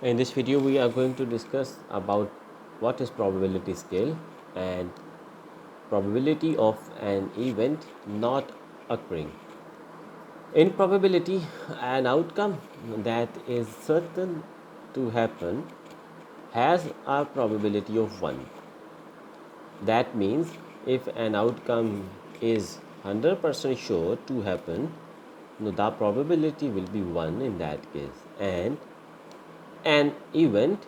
In this video, we are going to discuss about what is probability scale and probability of an event not occurring. In probability, an outcome that is certain to happen has a probability of 1. That means if an outcome is 100% sure to happen, the probability will be 1 in that case, and an event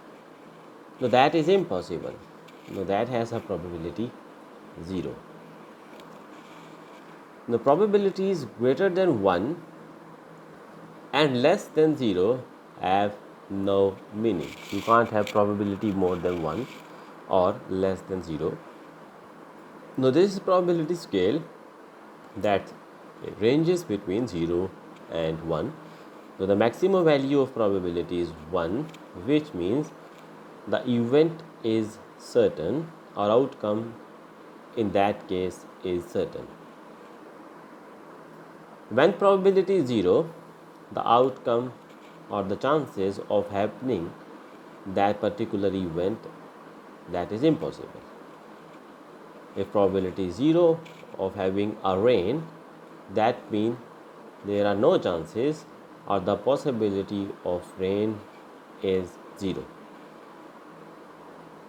that is impossible, that has a probability 0. The probability is greater than 1 and less than 0 have no meaning. You can't have probability more than 1 or less than 0. Now this is probability scale that ranges between 0 and 1. So the maximum value of probability is 1, which means the event is certain or outcome in that case is certain. When probability is 0, the outcome or the chances of happening that particular event, that is impossible. If probability is 0 of having a rain, that means there are no chances or the possibility of rain is 0.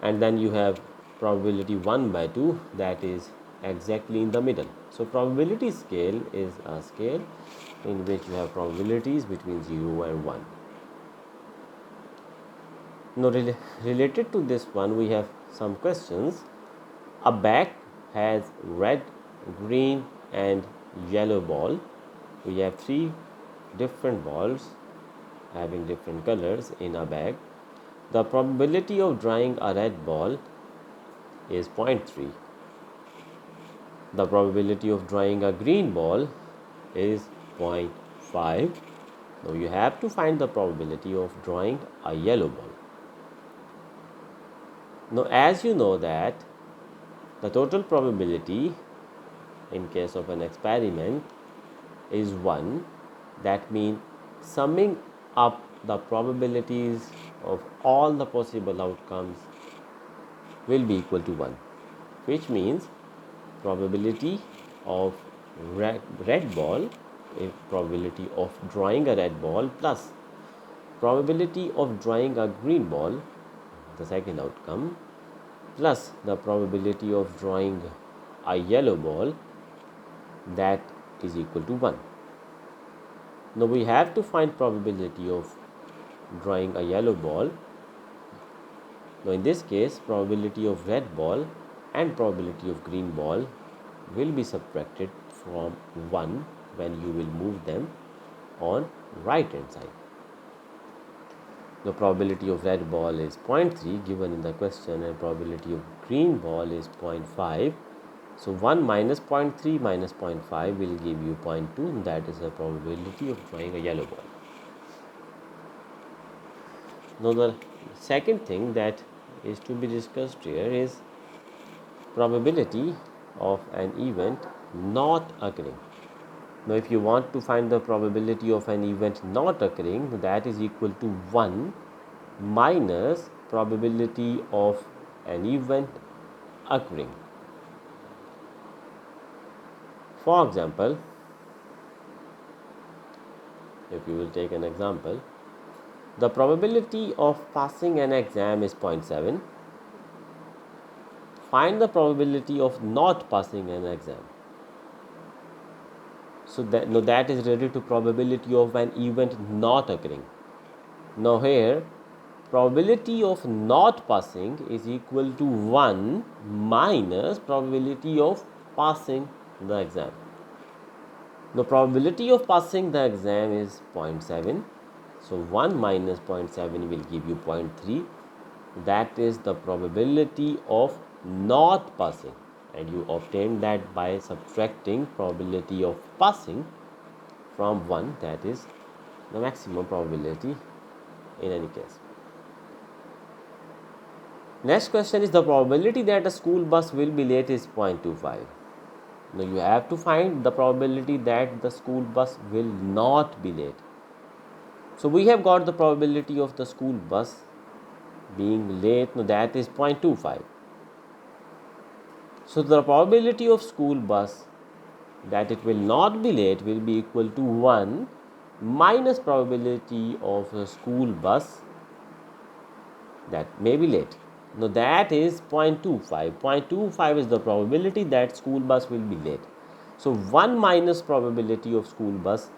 And then you have probability 1 by 2, that is exactly in the middle. So probability scale is a scale in which you have probabilities between 0 and 1. Now related to this one, we have some questions. A bag has red, green and yellow ball. We have 3 different balls having different colors in a bag. The probability of drawing a red ball is 0.3. The probability of drawing a green ball is 0.5. Now you have to find the probability of drawing a yellow ball. Now as you know that the total probability in case of an experiment is 1, that means summing up the probabilities of all the possible outcomes will be equal to 1, which means probability of red ball, probability of drawing a red ball plus probability of drawing a green ball, the second outcome, plus the probability of drawing a yellow ball, that is equal to 1. Now we have to find probability of drawing a yellow ball. Now in this case, probability of red ball and probability of green ball will be subtracted from 1 when you will move them on right hand side. The probability of red ball is 0.3 given in the question and probability of green ball is 0.5. So 1 minus 0.3 minus 0.5 will give you 0.2, and that is the probability of drawing a yellow ball. Now the second thing that is to be discussed here is probability of an event not occurring. Now if you want to find the probability of an event not occurring, that is equal to 1 minus probability of an event occurring. For example, if you will take an example, the probability of passing an exam is 0.7. Find the probability of not passing an exam. So that is related to probability of an event not occurring. Now here, probability of not passing is equal to 1 minus probability of passing the exam. The probability of passing the exam is 0.7. So 1 minus 0.7 will give you 0.3. That is the probability of not passing, and you obtain that by subtracting probability of passing from 1, that is the maximum probability in any case. Next question is the probability that a school bus will be late is 0.25. Now you have to find the probability that the school bus will not be late. So we have got the probability of the school bus being late, now that is 0.25. So the probability of school bus that it will not be late will be equal to 1 minus probability of a school bus that may be late. Now that is 0.25. 0.25 is the probability that school bus will be late. So 1 minus probability of school bus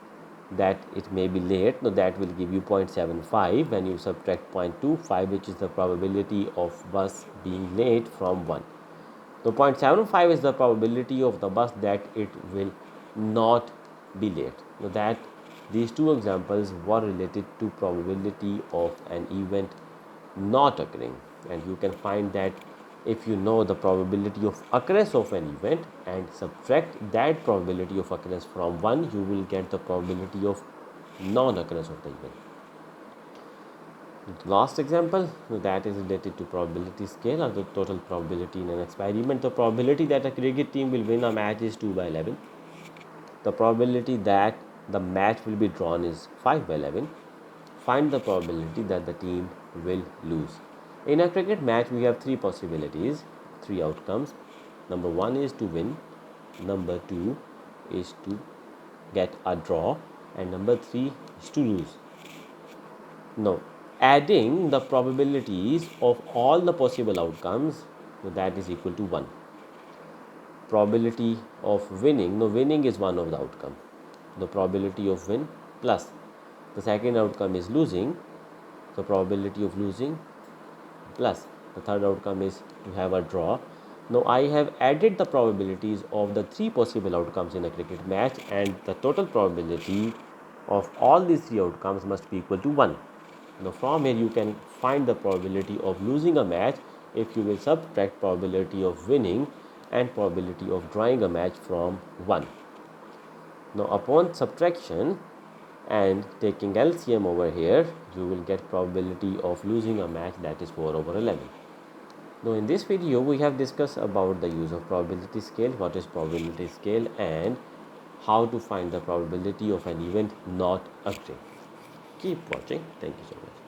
that it may be late, now that will give you 0.75 when you subtract 0.25, which is the probability of bus being late, from 1. So 0.75 is the probability of the bus that it will not be late. Now that these two examples were related to probability of an event not occurring, and you can find that if you know the probability of occurrence of an event and subtract that probability of occurrence from 1, you will get the probability of non-occurrence of the event. The last example, that is related to probability scale or the total probability in an experiment. The probability that a cricket team will win a match is 2 by 11. The probability that the match will be drawn is 5 by 11. Find the probability that the team will lose. In a cricket match, we have three possibilities, three outcomes. Number 1 is to win, number 2 is to get a draw, and number 3 is to lose. Now, adding the probabilities of all the possible outcomes, that is equal to 1. Probability of winning, no, winning is one of the outcome. The probability of win plus the second outcome is losing, the probability of losing plus the third outcome is to have a draw. Now I have added the probabilities of the three possible outcomes in a cricket match, and the total probability of all these three outcomes must be equal to 1. Now from here you can find the probability of losing a match if you will subtract probability of winning and probability of drawing a match from 1. Now upon subtraction and taking LCM over here, you will get probability of losing a match, that is 4 over 11. Now in this video we have discussed about the use of probability scale, what is probability scale, and how to find the probability of an event not occurring. Keep watching. Thank you so much.